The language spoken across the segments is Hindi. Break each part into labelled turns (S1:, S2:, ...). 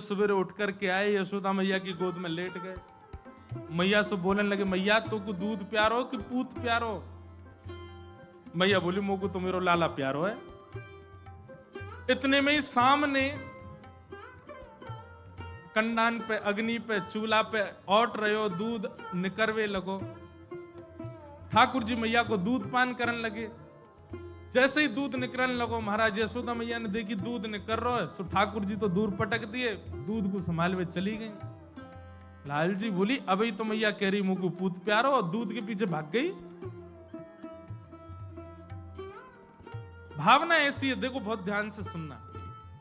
S1: सवेरे उठ करके आए, यशोदा मैया की गोद में लेट गए। मैया से बोलने लगे, मैया तो को दूध प्यारो कि पूत प्यारो? मैया बोली, मोको तो मेरो लाला प्यारो है। इतने में ही सामने कंडान पे, अग्नि पे, चूल्हा पे औट रहे दूध निकरवे लगो। ठाकुर जी मैया को दूध पान करने लगे। जैसे ही दूध निकलने लगो, महाराज यशोदा मैया ने देखी दूध निकल रहा है, सो ठाकुर जी तो दूर पटक दिए, दूध को संभाल वे चली गई। लाल जी बोली, अभी तो मैया कह रही मुझको पूत प्यारो, और दूध के पीछे भाग गई। भावना ऐसी है, देखो बहुत ध्यान से सुनना।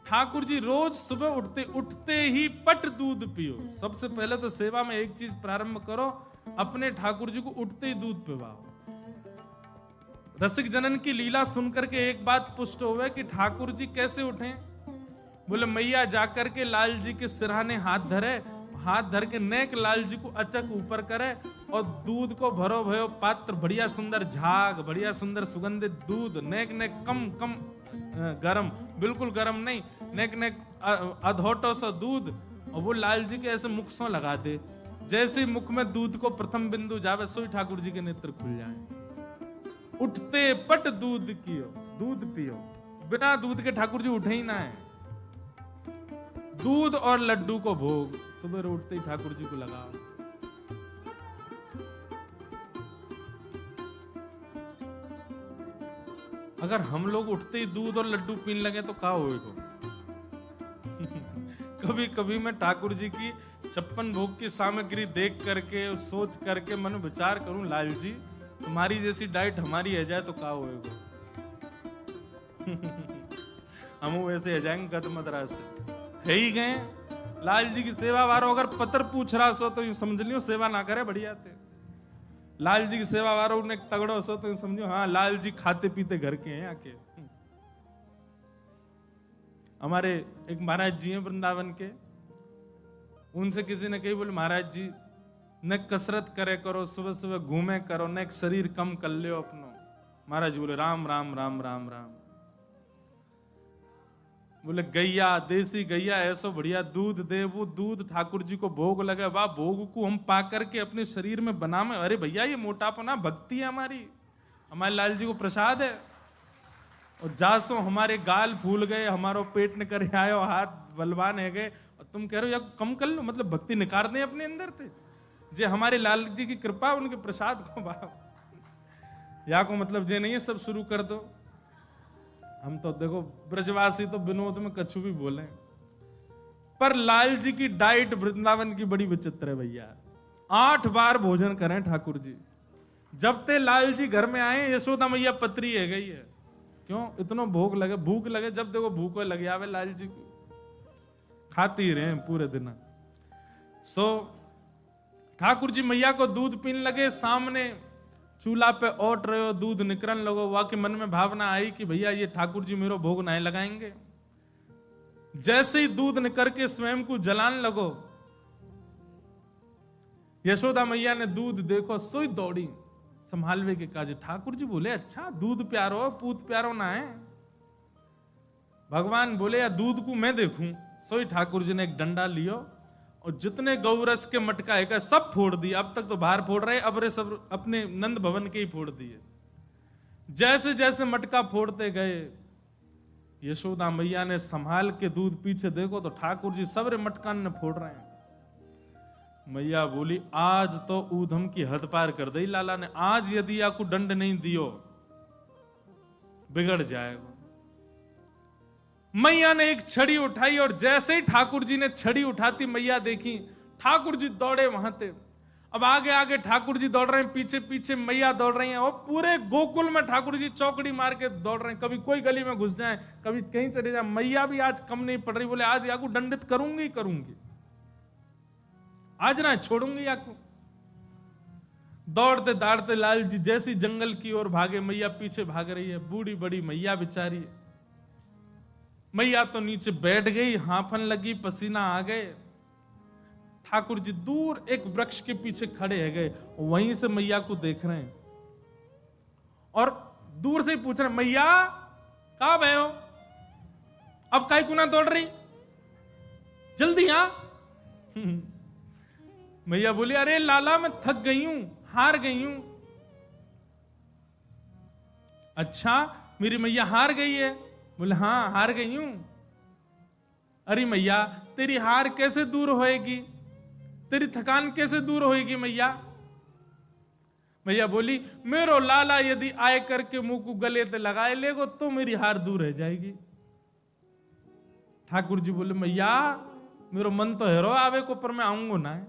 S1: ठाकुर जी रोज सुबह उठते ही पट दूध पियो। सबसे पहले तो सेवा में एक चीज प्रारंभ करो, अपने ठाकुर जी को उठते ही दूध पिवाओ। रसिक जनन की लीला सुनकर के एक बात पुष्ट हुए कि ठाकुर जी कैसे उठे। बोले, मैया जाकर के लाल जी के सिरहाने हाथ धरे, हाथ धर के नेक लाल जी को अचक ऊपर करे और दूध को भरो भयो पात्र, बढ़िया सुंदर झाग, बढ़िया सुंदर सुगंधित दूध, नेक नेक कम कम गरम, बिल्कुल गरम नहीं, नेक नेक अधोटो सा दूध, और वो लाल जी के ऐसे मुख से लगा दे। जैसे मुख में दूध को प्रथम बिंदु जावे, सोई ठाकुर जी के नेत्र खुल जाए। उठते पट दूध कियो, दूध पियो। बिना दूध के ठाकुर जी उठे ही ना है। दूध और लड्डू को भोग सुबह उठते ही ठाकुर जी को लगाओ। अगर हम लोग उठते ही दूध और लड्डू पीने लगे तो क्या होएगा? कभी कभी मैं ठाकुर जी की 56 भोग की सामग्री देख करके, सोच करके मन विचार करूं, लाल जी तुम्हारी जैसी डाइट हमारी है जाए तो क्या होएगा? हम वैसे है जाएंगे गद मदरा से, है ही गए। लाल जी की सेवा वारो अगर पत्र पूछ रहा सो तो यूं समझ लियो सेवा ना करे, बढ़िया थे। लाल जी की सेवा वारो ने तगड़ो सो तो यूं समझो हाँ लाल जी खाते पीते घर के हैं आके। हमारे एक महाराज जी हैं वृंदावन के, उनसे किसी ने कही, बोले महाराज जी न कसरत करे करो, सुबह सुबह घूमे करो, न एक शरीर कम कर लियो अपनो। महाराज बोले राम राम राम राम राम। बोले गैया, देसी गैया ऐसा बढ़िया दूध दे, वो दूध ठाकुर जी को भोग लगे, वाह भोग को हम पा करके अपने शरीर में बनावे। अरे भैया ये मोटापना भक्ति है हमारी, हमारे लाल जी को प्रसाद है। और जासो हमारे गाल फूल गए, हमारो पेट न करे आयो, हाथ बलवान है गए, और तुम कह रहे हो या कम कर लो, मतलब भक्ति निकाल दें अपने अंदर थे। जे हमारे लाल जी की कृपा, उनके प्रसाद को या को मतलब जे नहीं है सब शुरू कर दो। हम तो देखो ब्रजवासी तो विनोद में कछु भी बोले, पर लाल जी की डाइट वृंदावन की बड़ी विचित्र है भैया। 8 बार भोजन करें ठाकुर जी। जब ते लाल जी घर में आए, यशोदा मैया पत्री है गई है, क्यों इतना भोग लगे, भूख लगे, जब देखो भूख लगे आवे लाल जी को, खाती रहे पूरे दिन। सो ठाकुर जी मैया को दूध पीने लगे, सामने चूल्हा पे ओट रहे हो, दूध निकलने लगो। वहां के मन में भावना आई कि भैया ये ठाकुर जी मेरो भोग नहीं लगाएंगे। जैसे ही दूध निकल के स्वयं को जलाने लगो, यशोदा मैया ने दूध देखो, सोई दौड़ी संभालवे के काज। ठाकुर जी बोले अच्छा दूध प्यारो पूत प्यारो ना है। भगवान बोले या दूध को मैं देखूं। सोई ठाकुर जी ने एक डंडा लियो और जितने गौरस के मटका है सब फोड़ दिए। अब तक तो बाहर फोड़ रहे, अब रे सब अपने नंद भवन के ही फोड़ दिए। जैसे जैसे मटका फोड़ते गए, यशोदा मैया ने संभाल के दूध पीछे देखो तो ठाकुर जी सबरे मटकान ने फोड़ रहे हैं। मैया बोली आज तो ऊधम की हद पार कर दी लाला ने, आज यदि आपको दंड नहीं दियो बिगड़ जाएगा। मैया ने एक छड़ी उठाई और जैसे ही ठाकुर जी ने छड़ी उठाती, मैया देखी ठाकुर जी दौड़े वहां थे। अब आगे आगे ठाकुर जी दौड़ रहे हैं, पीछे पीछे मैया दौड़ रही हैं, और पूरे गोकुल में ठाकुर जी चौकड़ी मार के दौड़ रहे हैं। कभी कोई गली में घुस जाए, कभी कहीं चले जाए, मैया भी आज कम नहीं पड़ रही। बोले आज याकू दंडित करूंगी करूंगी, आज ना छोड़ूंगी याकू। दौड़ते दौड़ते लाल जी जैसी जंगल की ओर भागे, मैया पीछे भाग रही है। बूढ़ी बड़ी मैया बेचारी, मैया तो नीचे बैठ गई, हांफन लगी, पसीना आ गए। ठाकुर जी दूर एक वृक्ष के पीछे खड़े है गए, वहीं से मैया को देख रहे हैं और दूर से ही पूछ रहे हैं मैया कहां गए हो, अब काहे को ना दौड़ रही, जल्दी आ। मैया बोली अरे लाला मैं थक गई हूं, हार गई हूं। अच्छा मेरी मैया हार गई है? बोले हाँ हार गई हूं। अरे मैया तेरी हार कैसे दूर होएगी, तेरी थकान कैसे दूर होएगी मैया? मैया बोली मेरो लाला यदि आए करके मुंह को गले ते लगाए लेगो तो मेरी हार दूर रह जाएगी। ठाकुर जी बोले मैया मेरो मन तो है रो आवे को, पर मैं आऊंगो ना है।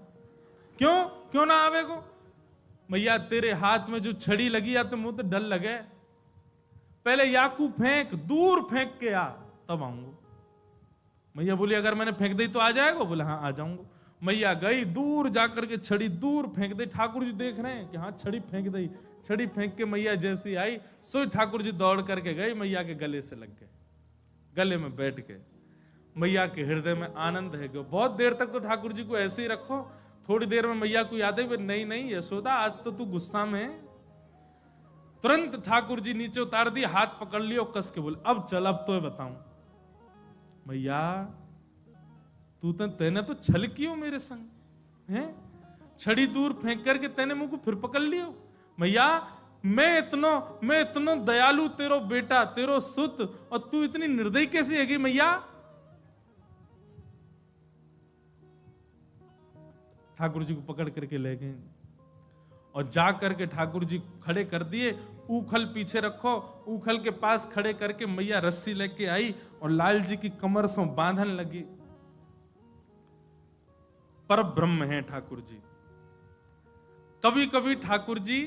S1: क्यों क्यों ना आवे को? मैया तेरे हाथ में जो छड़ी लगी है तो मुंह तो डर लगे, पहले याकू फेंक, दूर फेंक के आ तब आऊंगा। मैया बोली अगर मैंने फेंक दी तो आ जाएगा? बोले हाँ आ जाऊंगा। मैया गई दूर जाकर के छड़ी दूर फेंक दी। ठाकुर जी देख रहे हैं कि हाँ छड़ी फेंक दी। छड़ी फेंक के मैया जैसी आई सो ठाकुर जी दौड़ करके गए, मैया के गले से लग गए, गले में बैठ गए। मैया के हृदय में आनंद है। बहुत देर तक तो ठाकुर जी को ऐसे ही रखो, थोड़ी देर में मैया को याद है नहीं नहीं यशोदा आज तो तू गुस्सा में है। तुरंत ठाकुर जी नीचे उतार दिए, हाथ पकड़ लिया और कस के बोले अब चल, अब तो बताऊं। मैया तेने तो छल कियो मेरे संग है, छड़ी दूर फेंक करके तेने मुंह को फिर पकड़ लियो। मैया मैं इतनो दयालु तेरो बेटा, तेरो सुत, और तू इतनी निर्दयी कैसी है मैया? ठाकुर जी को पकड़ करके ले गए और जा करके ठाकुर जी खड़े कर दिए। ऊखल पीछे रखो, ऊखल के पास खड़े करके मैया रस्सी लेके आई और लाल जी की कमर से बांधन लगी। पर ब्रह्म है ठाकुर जी। कभी कभी ठाकुर जी,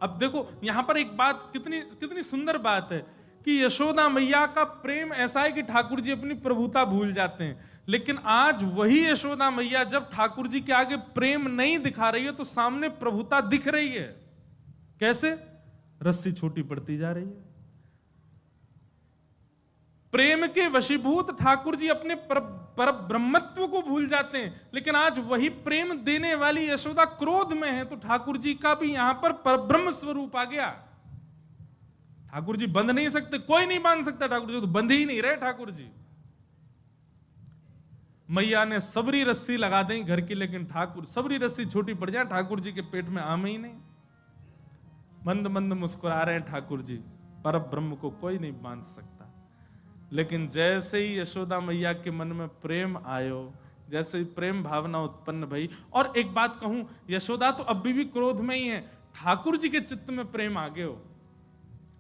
S1: अब देखो यहां पर एक बात कितनी सुंदर बात है कि यशोदा मैया का प्रेम ऐसा है कि ठाकुर जी अपनी प्रभुता भूल जाते हैं। लेकिन आज वही यशोदा मैया जब ठाकुर जी के आगे प्रेम नहीं दिखा रही है तो सामने प्रभुता दिख रही है। कैसे? रस्सी छोटी पड़ती जा रही है। प्रेम के वशीभूत ठाकुर जी अपने पर ब्रह्मत्व को भूल जाते हैं। लेकिन आज वही प्रेम देने वाली यशोदा क्रोध में है तो ठाकुर जी का भी यहां पर परब्रह्म स्वरूप आ गया। ठाकुर जी बंध नहीं सकते, कोई नहीं बांध सकता ठाकुर जी, तो बंध ही नहीं रहे ठाकुर जी। मैया ने सबरी रस्सी लगा दी घर की, लेकिन ठाकुर सबरी रस्सी छोटी पड़ जाए ठाकुर जी के पेट में आम ही नहीं। मंद मंद मुस्कुरा रहे हैं ठाकुर जी, पर ब्रह्म को कोई नहीं बांध सकता। लेकिन जैसे ही यशोदा मैया के मन में प्रेम आयो, जैसे ही प्रेम भावना उत्पन्न भई, और एक बात कहूं, यशोदा तो अभी भी क्रोध में ही है, ठाकुर जी के चित्त में प्रेम आ गयो।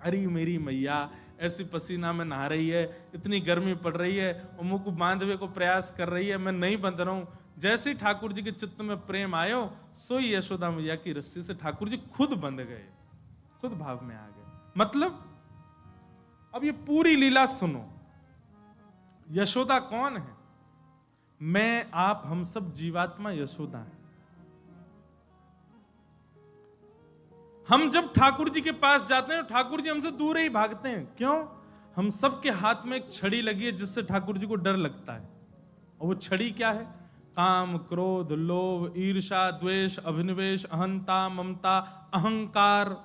S1: अरे मेरी मैया ऐसी पसीना में नहा रही है, इतनी गर्मी पड़ रही है, और मुंह को बांधवे को प्रयास कर रही है, मैं नहीं बंध रहा हूं। जैसे ही ठाकुर जी के चित्त में प्रेम आयो, सोई यशोदा मैया की रस्सी से ठाकुर जी खुद बंध गए, खुद भाव में आ गए। मतलब अब ये पूरी लीला सुनो। यशोदा कौन है? मैं, आप, हम सब जीवात्मा यशोदा है। हम जब ठाकुर जी के पास जाते हैं ठाकुर जी हमसे दूर ही भागते हैं। क्यों? हम सबके हाथ में एक छड़ी लगी है जिससे ठाकुर जी को डर लगता है। और वो छड़ी क्या है? काम, क्रोध, लोभ, ईर्ष्या, द्वेष, अभिनिवेश, अहंता, ममता, अहंकार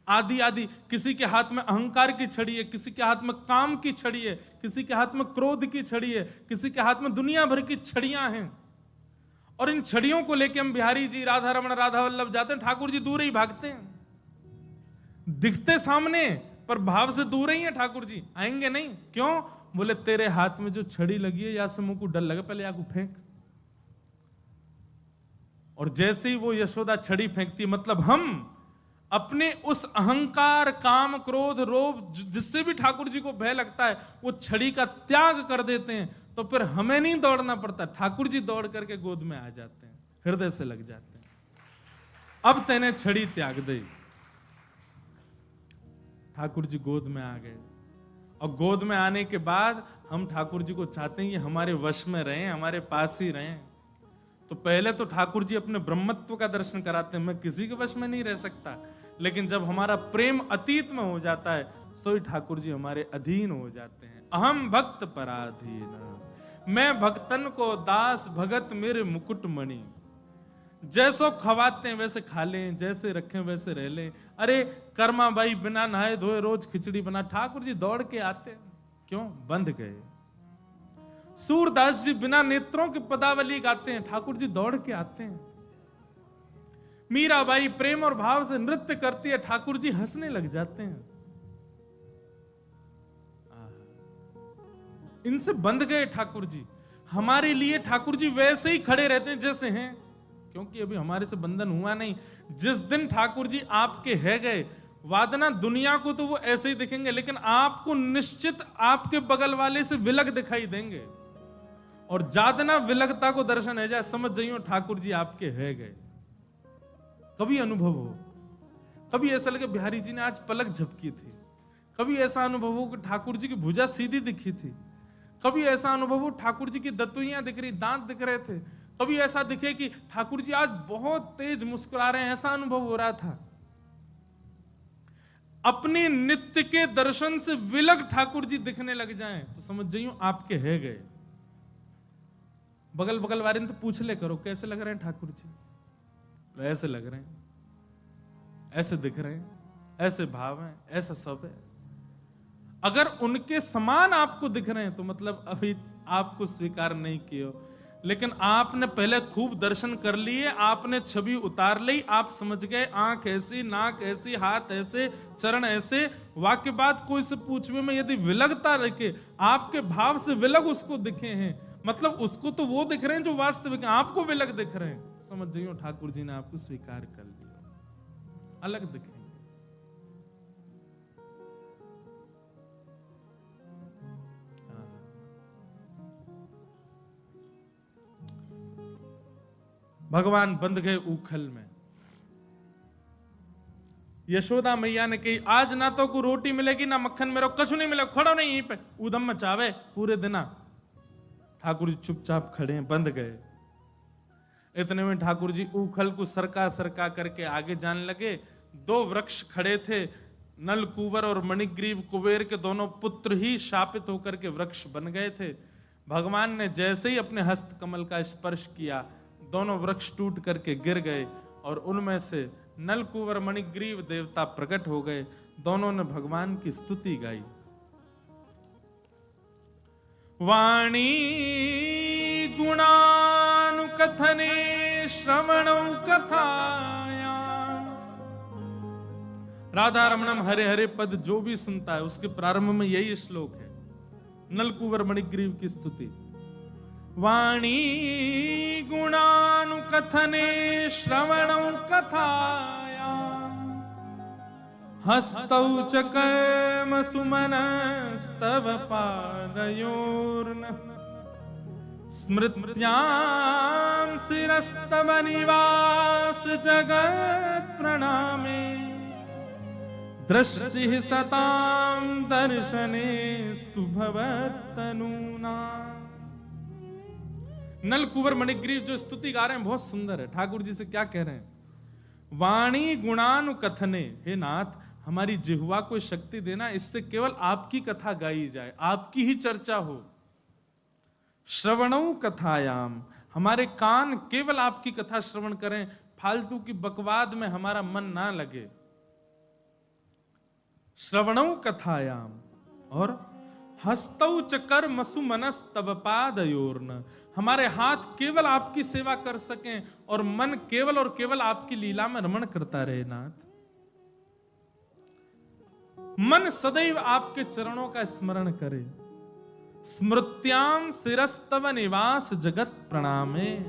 S1: आदि आदि। किसी के हाथ में अहंकार की छड़ी है, किसी के हाथ में काम की छड़ी है, किसी के हाथ में क्रोध की छड़ी है, किसी के हाथ में दुनिया भर की छड़ियां हैं। और इन छड़ियों को लेके हम बिहारी जी, राधा रमण, राधा वल्लभ जाते हैं, ठाकुर जी दूर ही भागते हैं। दिखते सामने पर भाव से दूर ही है ठाकुर जी, आएंगे नहीं। क्यों? बोले तेरे हाथ में जो छड़ी लगी है या से मुंह को डर लगे, पहले या को फेंक। और जैसे ही वो यशोदा छड़ी फेंकती, मतलब हम अपने उस अहंकार, काम, क्रोध, लोभ जिससे भी ठाकुर जी को भय लगता है, वो छड़ी का त्याग कर देते हैं। तो फिर हमें नहीं दौड़ना पड़ता, ठाकुर जी दौड़ करके गोद में आ जाते हैं, हृदय से लग जाते हैं। अब तेने छड़ी त्याग दी। ठाकुर जी गोद में आ गए, और गोद में आने के बाद हम ठाकुर जी को चाहते हैं ये हमारे वश में रहें, हमारे पास ही रहें। तो पहले तो ठाकुर जी अपने ब्रह्मत्व का दर्शन कराते हैं, मैं किसी के वश में नहीं रह सकता। लेकिन जब हमारा प्रेम अतीत में हो जाता है, सोई ठाकुर जी हमारे अधीन हो जाते हैं। अहम भक्त पराधीन, मैं भक्तन को दास, भगत मेरे मुकुट मणि। जैसो खवाते हैं वैसे खा लें, जैसे रखें वैसे रह लें। अरे कर्मा भाई बिना नहाए धोए रोज खिचड़ी बना, ठाकुर जी दौड़ के आते। क्यों? बंध गए। सूरदास जी बिना नेत्रों के पदावली गाते हैं, ठाकुर जी दौड़ के आते हैं। मीराबाई प्रेम और भाव से नृत्य करती है, ठाकुर जी हंसने लग जाते हैं। इनसे बंध गए ठाकुर जी। हमारे लिए ठाकुर जी वैसे ही खड़े रहते हैं जैसे हैं, क्योंकि अभी हमारे से बंधन हुआ नहीं। जिस दिन ठाकुर जी आपके है गए, वादना दुनिया को तो वो ऐसे ही दिखेंगे, लेकिन आपको निश्चित आपके बगल वाले से विलग दिखाई देंगे। और जादना विलगता को दर्शन है जाए, समझ जाइयो ठाकुर जी आपके है गए। कभी अनुभव हो, कभी ऐसा लगे बिहारी जी ने आज पलक झपकी थी, कभी ऐसा अनुभव हो कि ठाकुर जी की भुजा सीधी दिखी थी, कभी ऐसा अनुभव हो ठाकुर जी की दतुइयां दिख रही, दांत दिख रहे थे, कभी ऐसा दिखे कि ठाकुर जी आज बहुत तेज मुस्कुरा रहे हैं, ऐसा अनुभव हो रहा था। अपने नित्य के दर्शन से विलग ठाकुर जी दिखने लग जाएं तो समझ जाइयो आपके है गए। बगल बगल वाले ने तो पूछ ले करो कैसे लग रहे हैं ठाकुर जी, ऐसे लग रहे हैं, ऐसे दिख रहे हैं, ऐसे भाव हैं, ऐसा सब है। अगर उनके समान आपको दिख रहे हैं तो मतलब अभी आपको स्वीकार नहीं किया, लेकिन आपने पहले खूब दर्शन कर लिए, आपने छवि उतार ली, आप समझ गए आंख ऐसी, नाक ऐसी, हाथ ऐसे, चरण ऐसे। वाक्य बात कोई से पूछवे में यदि विलगता रखे, आपके भाव से विलग उसको दिखे हैं, मतलब उसको तो वो दिख रहे हैं जो वास्तविक है, आपको विलग दिख रहे हैं, समझ जाइयो ठाकुर जी ने आपको स्वीकार कर लिया, अलग दिखेंगे। भगवान बंध गए उखल में। यशोदा मैया ने कही आज ना तो को रोटी मिलेगी ना मक्खन मेरा, कछु नहीं मिलेगा, खड़ो नहीं यहीं पे, उदम मचावे पूरे दिन। ठाकुर जी चुपचाप खड़े हैं, बंध गए। इतने में ठाकुर जी उखल को सरका सरका करके आगे जाने लगे। दो वृक्ष खड़े थे, नलकूवर और मणिग्रीव कुबेर के दोनों पुत्र ही शापित होकर के वृक्ष बन गए थे। भगवान ने जैसे ही अपने हस्त कमल का स्पर्श किया, दोनों वृक्ष टूट करके गिर गए और उनमें से नलकूवर मणिग्रीव देवता प्रकट हो गए। दोनों ने भगवान की स्तुति गाई। वाणी गुणानुकथने श्रवणौ कथाया। राधा रमणम हरे हरे पद जो भी सुनता है उसके प्रारंभ में यही श्लोक है, नलकूवर मणिग्रीव की स्तुति। वाणी गुणानुकथने श्रवणौ कथाया, हस्तौ च कर्म सुमनस्तव पादयोर्न, स्मृत्यां शिरस्तव निवास जगत् प्रणामे, दृष्टि सतां दर्शनेस्तु भवत्तनूना। नलकूवर मणिग्रीव जो स्तुति गा रहे हैं बहुत सुंदर है। ठाकुर जी से क्या कह रहे हैं? वाणी गुणानुकथने, हे नाथ हमारी जिह्वा को शक्ति देना, इससे केवल आपकी कथा गाई जाए, आपकी ही चर्चा हो। श्रवणौ कथायाम, हमारे कान केवल आपकी कथा श्रवण करें, फालतू की बकवाद में हमारा मन ना लगे। श्रवणौ कथायाम, और हस्तौ च कर्म सुमनस्तव पादयोर्न, हमारे हाथ केवल आपकी सेवा कर सकें और मन केवल और केवल आपकी लीला में रमण करता रहे। नाथ मन सदैव आपके चरणों का स्मरण करे। स्मृत्याम शिरस्तव निवास जगत प्रणामे,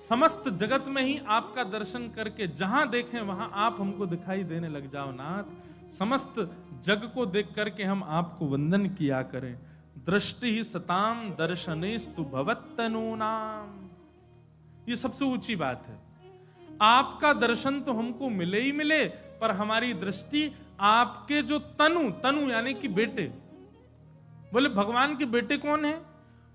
S1: समस्त जगत में ही आपका दर्शन करके जहां देखें वहां आप हमको दिखाई देने लग जाओ। नाथ समस्त जग को देख करके हम आपको वंदन किया करें। दृष्टि ही सताम दर्शनेस्तु भवत्तनूनाम, ये सबसे ऊंची बात है। आपका दर्शन तो हमको मिले ही मिले, पर हमारी दृष्टि आपके जो तनु यानी कि बेटे। बोले भगवान के बेटे कौन है?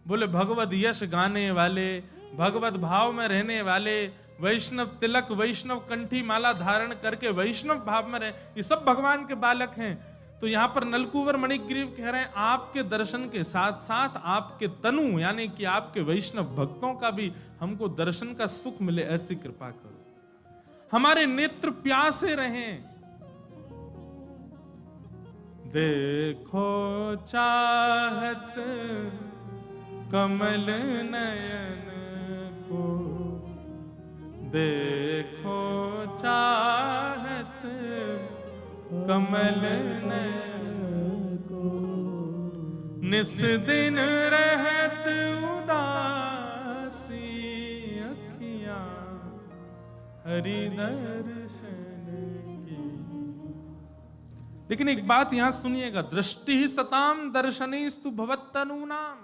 S1: बोले भगवत यश गाने वाले, भगवत भाव में रहने वाले, वैष्णव तिलक वैष्णव कंठी माला धारण करके वैष्णव भाव में रहे, ये सब भगवान के बालक हैं। तो यहां पर नलकूवर मणिग्रीव कह रहे हैं आपके दर्शन के साथ साथ आपके तनु यानी कि आपके वैष्णव भक्तों का भी हमको दर्शन का सुख मिले, ऐसी कृपा करो। हमारे नेत्र प्यासे रहें। देखो चाहत कमल नयन को देखो चाहत, कमल नयन को निस दिन रहत उदासी अखियां हरि दर्शन की। लेकिन एक बात यहां सुनिएगा, दृष्टि ही सताम दर्शनीस्तु भवत्तनूनाम।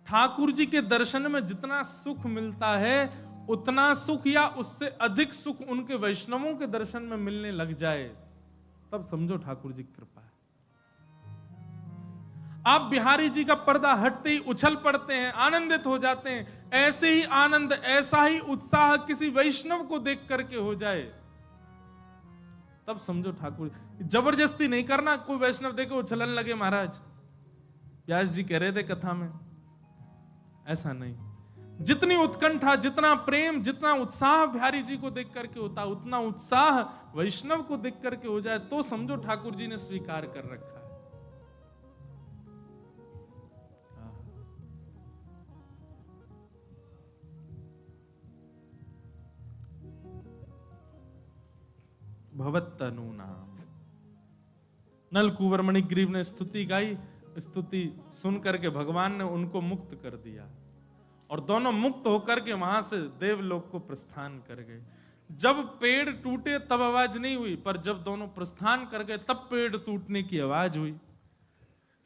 S1: ठाकुर जी के दर्शन में जितना सुख मिलता है, उतना सुख या उससे अधिक सुख उनके वैष्णवों के दर्शन में मिलने लग जाए, तब समझो ठाकुर जी की कृपा है। आप बिहारी जी का पर्दा हटते ही उछल पड़ते हैं, आनंदित हो जाते हैं। ऐसे ही आनंद, ऐसा ही उत्साह किसी वैष्णव को देख करके हो जाए, तब समझो ठाकुर। जबरदस्ती नहीं करना, कोई वैष्णव देखे उछलन लगे महाराज, व्यास जी कह रहे थे कथा में, ऐसा नहीं। जितनी उत्कंठा, जितना प्रेम, जितना उत्साह बिहारी जी को देख करके होता, उतना उत्साह वैष्णव को देख करके हो जाए, तो समझो ठाकुर जी ने स्वीकार कर रखा है। भवत्तनूनाम। नलकूवर मणिग्रीव ने स्तुति गाई, स्तुति सुन करके भगवान ने उनको मुक्त कर दिया और दोनों मुक्त होकर के वहां से देवलोक को प्रस्थान कर गए। जब पेड़ टूटे तब आवाज नहीं हुई, पर जब दोनों प्रस्थान कर गए तब पेड़ टूटने की आवाज हुई।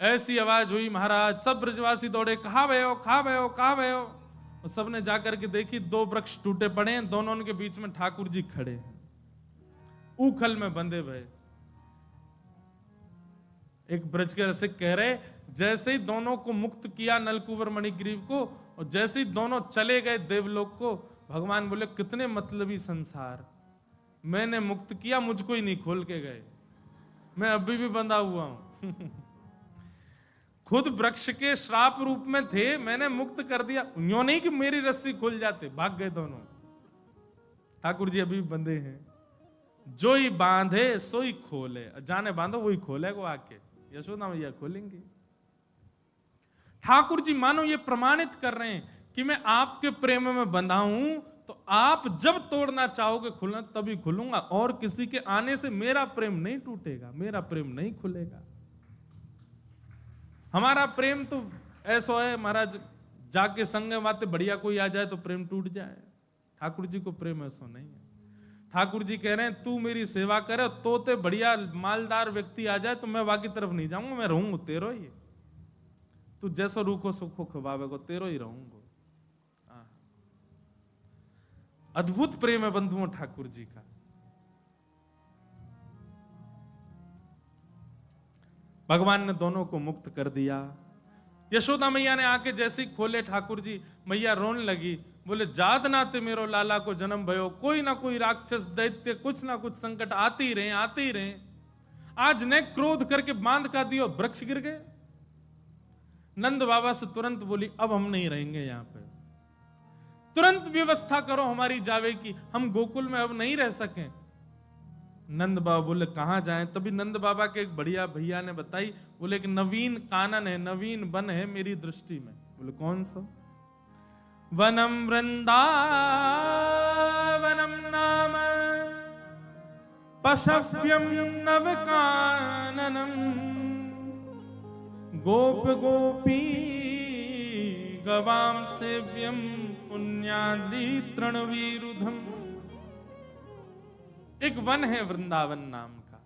S1: ऐसी आवाज हुई महाराज, सब ब्रजवासी दौड़े, कहां गए हो, कहां गए हो, कहां गए हो। सबने जाकर के देखी, दो वृक्ष टूटे पड़े हैं, दोनों के बीच में ठाकुर जी खड़े हैं, ऊखल में बंधे भय। एक ब्रज के रसिक कह रहे, जैसे ही दोनों को मुक्त किया नलकूवर मणिग्रीव को, और जैसे ही दोनों चले गए देवलोक को, भगवान बोले कितने मतलबी संसार, मैंने मुक्त किया, मुझको ही नहीं खोल के गए, मैं अभी भी बंधा हुआ हूं। खुद वृक्ष के श्राप रूप में थे, मैंने मुक्त कर दिया, यूं नहीं कि मेरी रस्सी खुल जाते, भाग गए दोनों। ठाकुर जी अभी भी बंधे हैं। जो ही बांधे सो ही खोले, जाने बांधो वही खोलेगा आके, यशोदा मैया खोलेंगे। ठाकुर जी मानो ये प्रमाणित कर रहे हैं कि मैं आपके प्रेम में बंधा हूं, तो आप जब तोड़ना चाहोगे खुलना तभी खुलूंगा, और किसी के आने से मेरा प्रेम नहीं टूटेगा, मेरा प्रेम नहीं खुलेगा। हमारा प्रेम तो ऐसा है महाराज, जाके संग बातें बढ़िया कोई आ जाए तो प्रेम टूट जाए। ठाकुर जी को प्रेम ऐसा नहीं है। ठाकुर जी कह रहे हैं तू मेरी सेवा करे, तोते बढ़िया मालदार व्यक्ति आ जाए तो मैं बाकी तरफ नहीं जाऊंगा, मैं रहूंगा तेरो ही। तू जैसा रूखो सुखो खवावे को, तेरो ही रहूंगा। अद्भुत प्रेम है बंधुओं ठाकुर जी का। भगवान ने दोनों को मुक्त कर दिया। यशोदा मैया ने आके जैसे ही खोले ठाकुर जी, मैया रोने लगी, बोले जाद नाते मेरो लाला को जन्म भयो, कोई ना कोई राक्षस दैत्य कुछ ना कुछ संकट आते ही रहे, आते ही रहे। आज ने क्रोध करके बांध का दियो, वृक्ष गिर गए। नंद बाबा से तुरंत बोली अब हम नहीं रहेंगे यहां पे, तुरंत व्यवस्था करो हमारी जावे की, हम गोकुल में अब नहीं रह सके। नंद बाबा बोले कहां जाएं? तभी नंद बाबा के एक बढ़िया भैया ने बताई, बोले कि नवीन कानन है, नवीन वन है मेरी दृष्टि में। बोले कौन सा? वनम वृंदावनम नाम पशव्यम नव काननम गोप गोपी गवाम सेव्यम पुण्याद्रि तृणवीरुधम। एक वन है वृंदावन नाम का,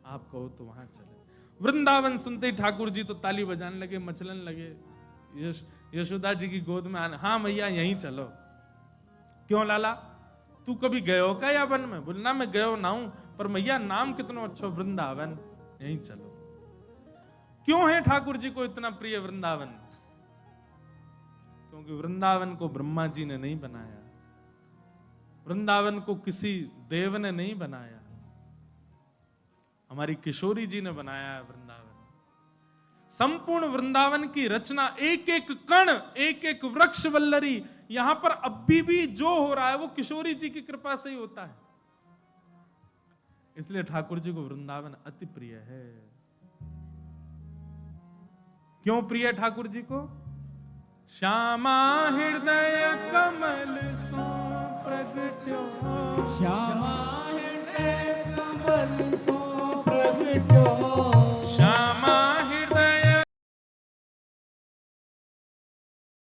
S1: आप कहो तो वहां चले। वृंदावन सुनते ही ठाकुर जी तो ताली बजाने लगे, मचलन लगे। यशोदा जी की गोद में आने, हाँ मैया यहीं चलो। क्यों लाला, तू कभी गए हो क्या या वन में? बोले ना मैं गयो ना हूं, पर मैया नाम कितना अच्छा वृंदावन, यहीं चलो। क्यों है ठाकुर जी को इतना प्रिय वृंदावन? क्योंकि वृंदावन को ब्रह्मा जी ने नहीं बनाया, वृंदावन को किसी देव ने नहीं बनाया, हमारी किशोरी जी ने बनाया है वृंदावन। संपूर्ण वृंदावन की रचना, एक एक कण, एक एक वृक्ष वल्लरी, यहां पर अभी भी जो हो रहा है वो किशोरी जी की कृपा से ही होता है। इसलिए ठाकुर जी को वृंदावन अति प्रिय है। क्यों प्रिय ठाकुर जी को? श्यामा हृदय कमल सो प्रगट्यो
S2: श्यामा हृदय कमल सो